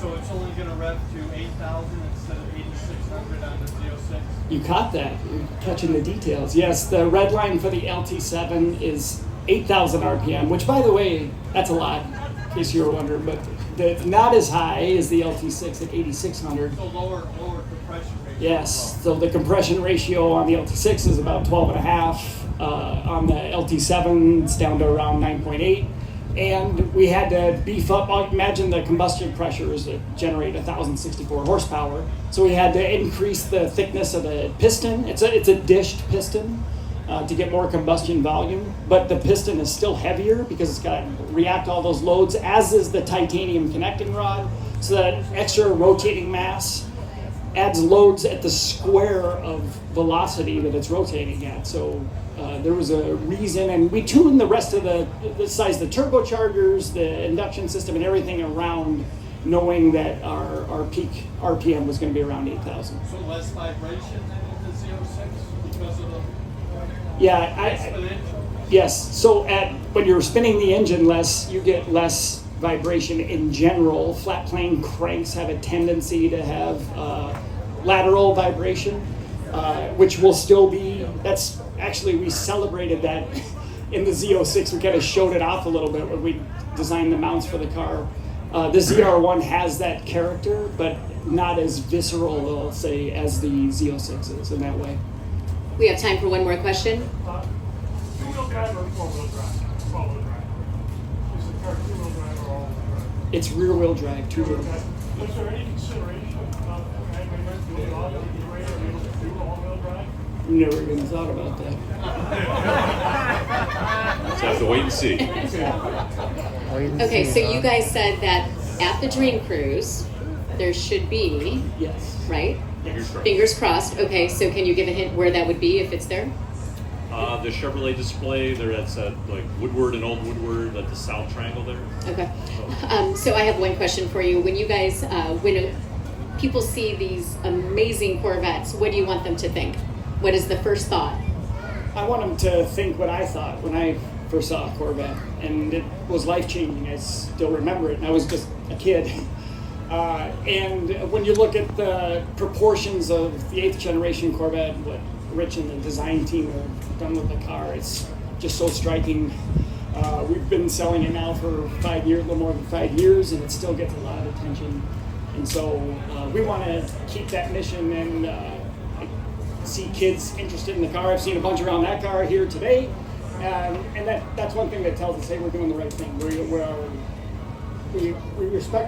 So it's only going to rev to 8,000 instead of 8,600 on the Z06? You caught that. You're catching the details. Yes, the Redline for the LT7 is 8,000 RPM, which, by the way, that's a lot, in case you were wondering, but not as high as the LT6 at 8,600. So lower compression ratio. Yes, so the compression ratio on the LT6 is about 12.5. On the LT7, it's down to around 9.8. And we had to beef up, imagine the combustion pressures that generate 1,064 horsepower. So we had to increase the thickness of the piston. It's a dished piston to get more combustion volume, but the piston is still heavier because it's got to react to all those loads, as is the titanium connecting rod. So that extra rotating mass adds loads at the square of velocity that it's rotating at. So there was a reason, and we tuned the rest of the size of the turbochargers, the induction system, and everything around, knowing that our peak RPM was going to be around 8,000. So less vibration than in the Z06 because of the exponential? Yes. So when you're spinning the engine less, you get less vibration in general. Flat plane cranks have a tendency to have lateral vibration, which will still be, that's actually, we celebrated that in the Z06. We kind of showed it off a little bit when we designed the mounts for the car. The ZR1 has that character, but not as visceral, I'll say, as the Z06 is in that way. We have time for one more question. Two-wheel drive or four-wheel drive? All-wheel drive. Is the car two-wheel drive or all-wheel drive? It's rear-wheel drive, two-wheel. Was there any consideration about having it doing all-wheel drive or able to do all-wheel drive? Never even thought about that. So have to wait and see. Okay, so you guys said that at the Dream Cruise, there should be, Yes. right? Fingers crossed. Fingers crossed. Okay, so can you give a hint where that would be if it's there? The Chevrolet display there, that's at like Woodward and Old Woodward at the South Triangle there. Okay. So I have one question for you. When you guys, when people see these amazing Corvettes, what do you want them to think? What is the first thought? I want them to think what I thought when I first saw a Corvette, and it was life-changing. I still remember it, and I was just a kid. And when you look at the proportions of the 8th generation Corvette, what Rich and the design team have done with the car, it's just so striking. We've been selling it now for 5 years, a little more than 5 years, and it still gets a lot of attention. And so we want to keep that mission and see kids interested in the car. I've seen a bunch around that car here today, and that's one thing that tells us, hey, we're doing the right thing. We respect